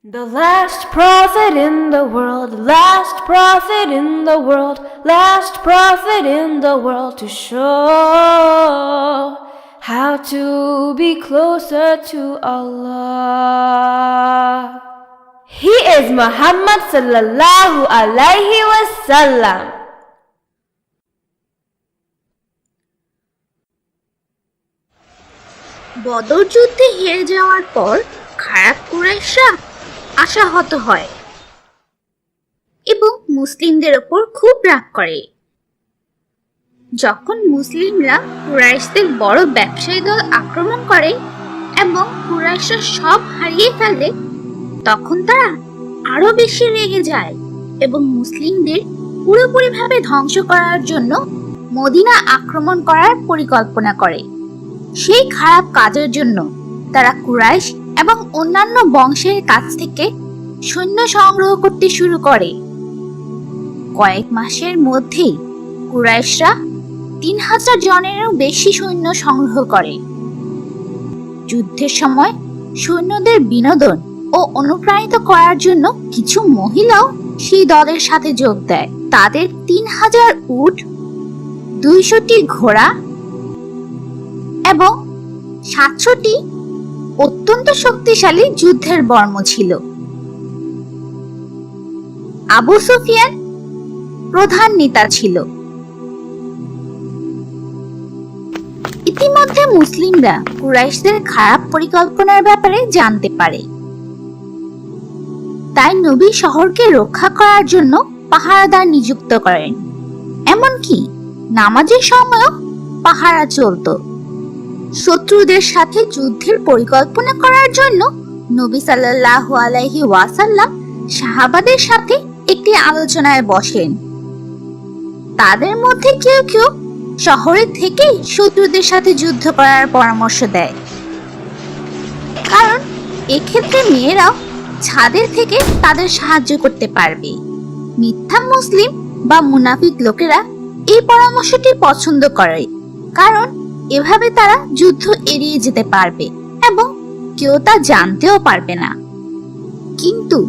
The last prophet in the world, last prophet in the world, last prophet in the world to show how to be closer to Allah. He is Muhammad sallallahu alaihi wasallam. বদর যুদ্ধে হেরে যাওয়ার পর খারাপ কুরাইশরা আশাহত হয় এবং মুসলিমদের ওপর খুব রাগ করে। যখন মুসলিমরা কুরাইশদের বড় ব্যবসায়ী দল আক্রমণ করে এবং কুরাইশরা সব হারিয়ে ফেলে, তখন তারা আরো বেশি রেগে যায় এবং মুসলিমদের পুরোপুরিভাবে ধ্বংস করার জন্য মদিনা আক্রমণ করার পরিকল্পনা করে। সেই খারাপ কাজের জন্য তারা কুরাইশ এবং অন্যান্য বংশের কাছ থেকে সৈন্য সংগ্রহ করতে শুরু করে। কয়েক মাসের মধ্যেই কুরাইশরা 3000 জনেরও বেশি সৈন্য সংগ্রহ করে। যুদ্ধের সময় সৈন্যদের বিনোদন ও অনুপ্রাণিত করার জন্য কিছু মহিলাও সেই দলের সাথে যোগ দেয়। তাদের 3000 উট, 200টি ঘোড়া এবং 700টি অত্যন্ত শক্তিশালী যুদ্ধের বর্ম ছিল। আবু সুফিয়ান প্রধান নেতা ছিল। ইতিমধ্যে মুসলিমরা কুরাইশদের খারাপ পরিকল্পনার ব্যাপারে জানতে পারে। তাই নবী শহরকে রক্ষা করার জন্য পাহারাদার নিযুক্ত করেন। এমনকি নামাজের সময়ও পাহারা চলতো। শত্রুদের সাথে যুদ্ধের পরিকল্পনা করার জন্য নবী সাল্লাল্লাহু আলাইহি ওয়াসাল্লাম সাহাবাদের সাথে একটি আলোচনায় বসেন। তাদের মধ্যে কেউ কেউ শহরে থেকে শত্রুদের সাথে যুদ্ধ করার পরামর্শ দেয়, কারণ এক্ষেত্রে মেয়েরাও ছাদের থেকে তাদের সাহায্য করতে পারবে। মিথ্যা মুসলিম বা মুনাফিক লোকেরা এই পরামর্শটি পছন্দ করে, কারণ এভাবে তারা যুদ্ধ এড়িয়ে যেতে পারবে এবং কেউ তা জানতেও পারবে না। কিন্তু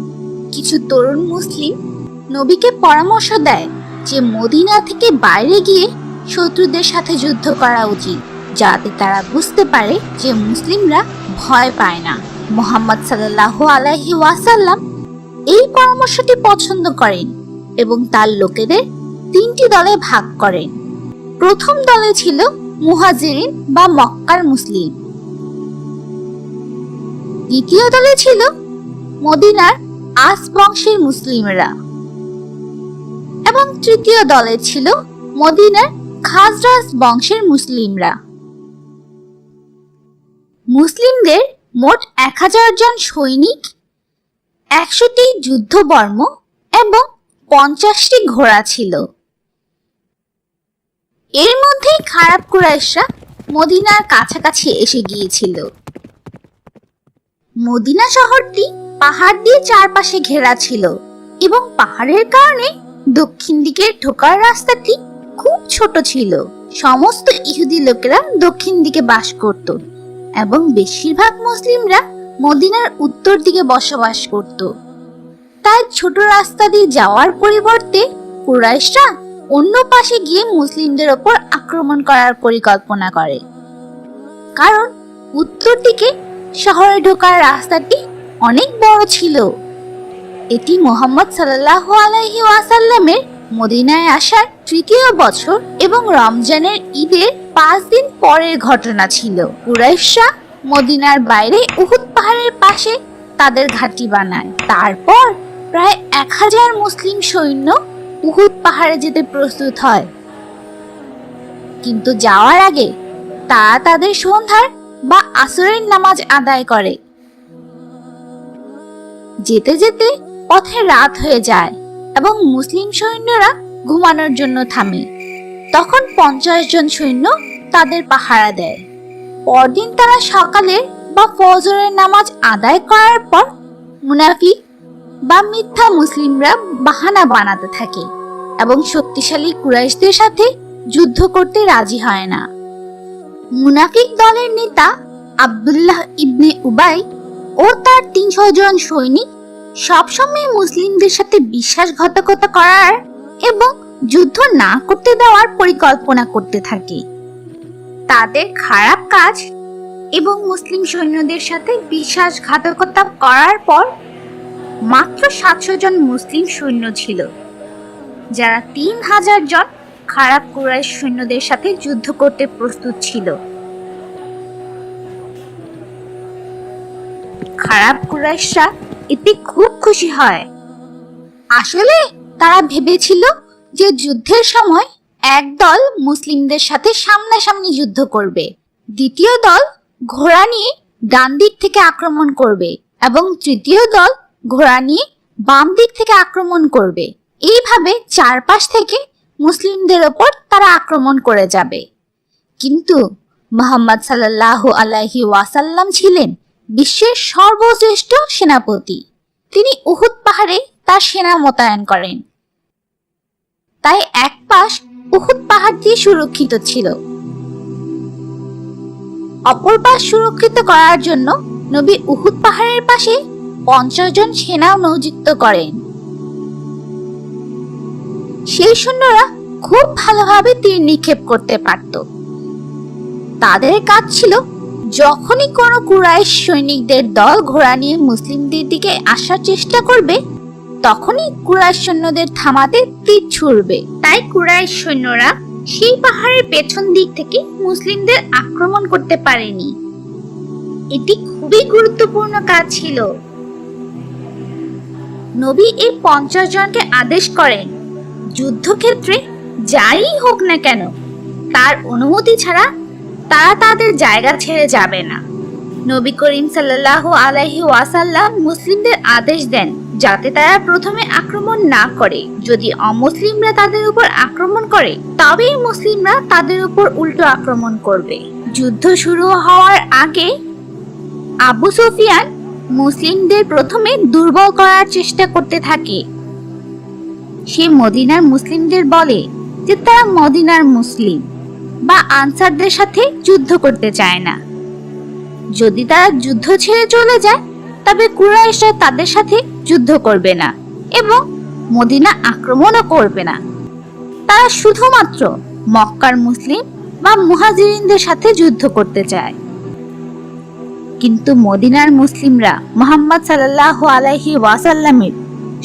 কিছু তরুণ মুসলিম নবীকে পরামর্শ দেয় যে মদিনা থেকে বাইরে গিয়ে শত্রুদের সাথে যুদ্ধ করা উচিত, যাতে তারা বুঝতে পারে যে মুসলিমরা ভয় পায় না। মুহাম্মদ সাল্লাল্লাহু আলাইহি ওয়াসাল্লাম এই পরামর্শটি পছন্দ করেন এবং তার লোকেদের 3টি দলে ভাগ করেন। প্রথম দলে ছিল মুহাজিরিন বা মক্কার মুসলিম, দ্বিতীয় দলে ছিল মদিনার আস বংশের মুসলিমরা এবং তৃতীয় দলে ছিল মদিনার খাজরাজ বংশের মুসলিমরা। মুসলিমদের মোট 1000 জন সৈনিক, 100টি যুদ্ধবর্ম এবং 50টি ঘোড়া ছিল। এর মধ্যেই খারাপ কুরাইশরা মদিনার কাছাকাছি এসে গিয়েছিল। মদিনা শহরটি পাহাড় দিয়ে চারপাশে ঘেরা ছিল এবং পাহাড়ের কারণে দক্ষিণ দিকে ঢোকার রাস্তাটি খুব ছোট ছিল। সমস্ত ইহুদি লোকেরা দক্ষিণ দিকে বাস করত এবং বেশিরভাগ মুসলিমরা মদিনার উত্তর দিকে বসবাস করত। তাই ছোট রাস্তা দিয়ে যাওয়ার পরিবর্তে কুরাইশরা অন্য পাশে গিয়ে মুসলিমদের ওপর আক্রমণ করার পরিকল্পনা করে, কারণ উত্তর দিকে শহরে ঢোকার রাস্তাটি অনেক বড় ছিল। এটি মুহাম্মদ সাল্লাল্লাহু আলাইহি ওয়াসাল্লামের মদিনায় আসার 3য় বছর এবং রমজানের ঈদের 5 দিন পরের ঘটনা ছিল। কুরাইশরা মদিনার বাইরে উহুদ পাহাড়ের পাশে তাদের ঘাঁটি বানায়। তারপর প্রায় 1000 মুসলিম সৈন্য উহুদ পাহাড়ে যেতে প্রস্তুত হয়, কিন্তু যাওয়ার আগে তারা তাদের সন্ধ্যার বা আসরের নামাজ আদায় করে। যেতে যেতে পথে রাত হয়ে যায় এবং মুসলিম সৈন্যরা ঘুমানোর জন্য থামে। তখন 50 জন সৈন্য তাদের পাহারা দেয়। পরদিন তারা সকালে বা ফজরের নামাজ আদায় করার পর মুনাফিক বা মিথ্যা মুসলিমরা বাহানা বানাতে থাকে এবং শক্তিশালী কুরাইশদের সাথে যুদ্ধ করতে রাজি হয় না। মুনাফিক দলের নেতা আব্দুল্লাহ ইবনে উবাই ও তার 300 জন সৈনিক সবসময় মুসলিমদের সাথে বিশ্বাসঘাতকতা করার এবং যুদ্ধ না করতে দেওয়ার পরিকল্পনা করতে থাকে। তাদের খারাপ কাজ এবং মুসলিম সৈন্যদের সাথে বিশ্বাসঘাতকতা করার পর মাত্র 700 জন মুসলিম সৈন্য ছিল, যারা 3000 জন খারাপ কুরাইশ সৈন্যদের সাথে যুদ্ধ করতে প্রস্তুত ছিল। খারাপ কুরাইশরা এতে খুব খুশি হয়। আসলে তারা ভেবেছিল যে যুদ্ধের সময় এক দল মুসলিমদের সাথে সামনাসামনি যুদ্ধ করবে, দ্বিতীয় দল ঘোড়া নিয়ে ডান দিক থেকে আক্রমণ করবে এবং তৃতীয় দল ঘোড়া নিয়ে বাম দিক থেকে আক্রমণ করবে। এইভাবে চারপাশ থেকে মুসলিমদের ওপর তারা আক্রমণ করে যাবে। কিন্তু মুহাম্মদ সাল্লাল্লাহু আলাইহি ওয়াসাল্লাম ছিলেন বিশ্বের সর্বশ্রেষ্ঠ সেনাপতি। তিনি উহুদ পাহাড়ে তার সেনা মোতায়েন করেন, তাই এক পাশ উহুদ পাহাড় দিয়ে সুরক্ষিত ছিল। অপর পাশ সুরক্ষিত করার জন্য নবী উহুদ পাহাড়ের পাশে 50 জন সেনাও নিযুক্ত করেন। সেই সৈন্যরা খুব ভালোভাবে তীর নিক্ষেপ করতে পারত। তাদের কাজ ছিল যখনই কোনো কুরাইশ সৈনিকদের দল ঘোড়া নিয়ে মুসলিমদের দিকে আসার চেষ্টা করবে, তখনই কুরাইশ সৈন্যদের থামাতে তীর ছুড়বে। তাই কুরাইশ সৈন্যরা সেই পাহাড়ের পেছন দিক থেকে মুসলিমদের আক্রমণ করতে পারেনি। এটি খুবই গুরুত্বপূর্ণ কাজ ছিল। নবী এই 50 জনকে আদেশ করেন, যুদ্ধক্ষেত্রে যাই হোক না কেন তার অনুমতি ছাড়া তারা তাদের জায়গা ছেড়ে যাবে না। নবী করিম সাল্লাল্লাহু আলাইহি ওয়াসাল্লাম মুসলিমদের আদেশ দেন যাতে তারা প্রথমে আক্রমণ না করে। যদি অমুসলিমরা তাদের উপর আক্রমণ করে, তবেই মুসলিমরা তাদের উপর উল্টো আক্রমণ করবে। যুদ্ধ শুরু হওয়ার আগে আবু সুফিয়ান মুসলিমদের প্রথমে দুর্বল করার চেষ্টা করতে থাকে। সে মদিনার মুসলিমদের বলে যে তারা মদিনার মুসলিম বা আনসারদের সাথে যুদ্ধ করতে চায় না। যদি তারা যুদ্ধ ছেড়ে চলে যায়, তবে কুরাইশরা তাদের সাথে যুদ্ধ করবে না এবং মদিনা আক্রমণও করবে না। তারা শুধুমাত্র মক্কার মুসলিম বা মুহাজিরিনদের সাথে যুদ্ধ করতে চায়। কিন্তু মদিনার মুসলিমরা মুহাম্মদ সাল্লাল্লাহু আলাইহি ওয়াসাল্লামের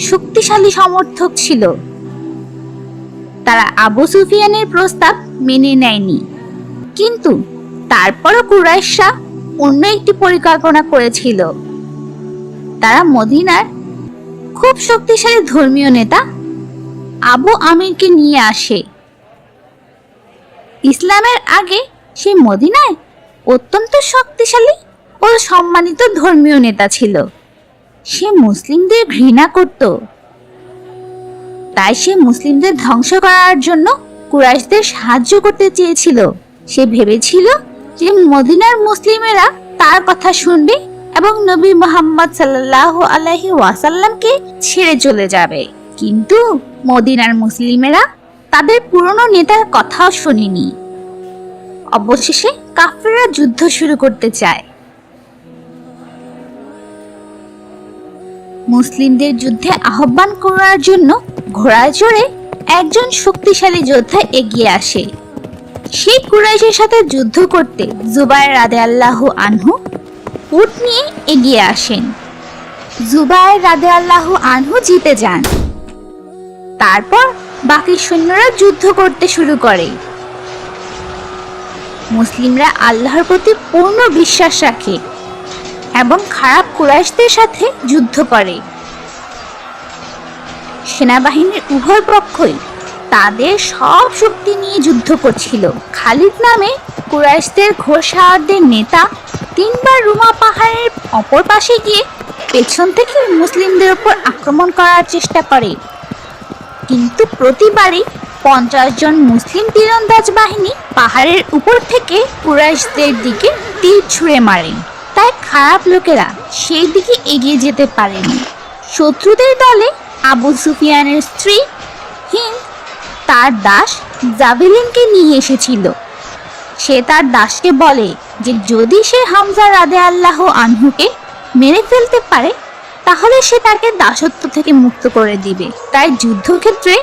শক্তিশালী সমর্থক ছিল। তারা আবু সুফিয়ানের প্রস্তাব মেনে নেয়নি। কিন্তু তারপরও কুরাইশরা অন্য একটি পরিকল্পনা করেছিল। তারা মদিনার খুব শক্তিশালী ধর্মীয় নেতা আবু আমিরকে নিয়ে আসে। ইসলামের আগে সে মদিনায় অত্যন্ত শক্তিশালী ও সম্মানিত ধর্মীয় নেতা ছিল। সে মুসলিমদের ঘৃণা করত, তাই সে মুসলিমদের ধ্বংস করার জন্য কুরাইশদের সাহায্য করতে চেয়েছিল। সে ভেবেছিল যে মদিনার মুসলিমেরা তার কথা শুনবে এবং নবী মুহাম্মদ সাল্লাল্লাহু আলাইহি ওয়াসাল্লামকে ছেড়ে চলে যাবে। কিন্তু মদিনার মুসলিমেরা তাদের পুরনো নেতার কথাও শুনেনি। অবশেষে কাফেররা যুদ্ধ শুরু করতে চায়। মুসলিমদের যুদ্ধে আহ্বান করার জন্য ঘোড়ায় চড়ে একজন শক্তিশালী যোদ্ধা এগিয়ে আসে। সেই কুরাইশের সাথে যুদ্ধ করতে জুবায়ের রাদিয়াল্লাহু আনহু উট নিয়ে এগিয়ে আসেন। জুবায়ের রাদিয়াল্লাহু আনহু জিতে যান। তারপর বাকি সৈন্যরা যুদ্ধ করতে শুরু করে। মুসলিমরা আল্লাহর প্রতি পূর্ণ বিশ্বাস রাখে এবং খারাপ কুরাইশদের সাথে যুদ্ধ করে। সেনাবাহিনীর উভয় পক্ষই তাদের সব শক্তি নিয়ে যুদ্ধ করছিল। খালিদ নামে কুরাইশদের ঘোড়সাওয়ারদের নেতা 3 বার রুমা পাহাড়ের অপর পাশে গিয়ে পেছন থেকে মুসলিমদের উপর আক্রমণ করার চেষ্টা করে, কিন্তু প্রতিবারই 50 জন মুসলিম তীরন্দাজ বাহিনী পাহাড়ের উপর থেকে কুরাইশদের দিকে তীর ছুঁড়ে মারে। তাই খারাপ লোকেরা সেই দিকে এগিয়ে যেতে পারেনি। শত্রুদের দলে আবু সুফিয়ানের স্ত্রী হিন্দ তার দাস জাভেলিনকে নিয়ে এসেছিল। সে তার দাসকে বলে যে যদি সে হামজা রাদিয়াল্লাহু আনহুকে মেরে ফেলতে পারে, তাহলে সে তাকে দাসত্ব থেকে মুক্ত করে দিবে। তাই যুদ্ধক্ষেত্রে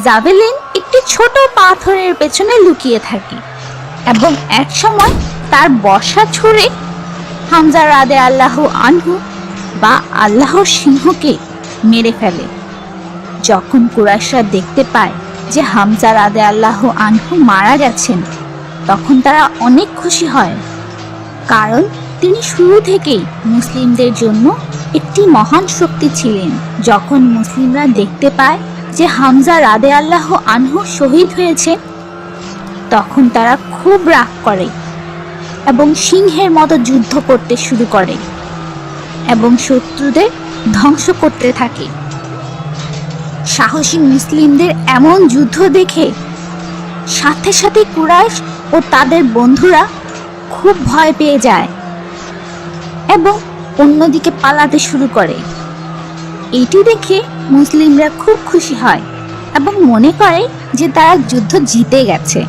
জাভেলিন একটি ছোট পাথরের পেছনে লুকিয়ে থাকে এবং এক সময় তার বর্ষা ছুঁড়ে হামজা রাদিয়াল্লাহু আনহু বা আল্লাহর সিংহকে মেরে ফেলে। যখন কুরাইশরা দেখতে পায় যে হামজা রাদিয়াল্লাহু আনহু মারা গেছেন, তখন তারা অনেক খুশি হয়, কারণ তিনি শুরু থেকেই মুসলিমদের জন্য একটি মহান শক্তি ছিলেন। যখন মুসলিমরা দেখতে পায় যে হামজা রাদিয়াল্লাহু আনহু শহীদ হয়েছে, তখন তারা খুব রাগ করে এবং সিংহের মতো যুদ্ধ করতে শুরু করে এবং শত্রুদের ধ্বংস করতে থাকে। সাহসী মুসলিমদের এমন যুদ্ধ দেখে সাথে সাথে কুরাইশ ও তাদের বন্ধুরা খুব ভয় পেয়ে যায় এবং অন্যদিকে পালাতে শুরু করে। এটি দেখে মুসলিমরা খুব খুশি হয় এবং মনে করে যে তারা যুদ্ধ জিতে গেছে।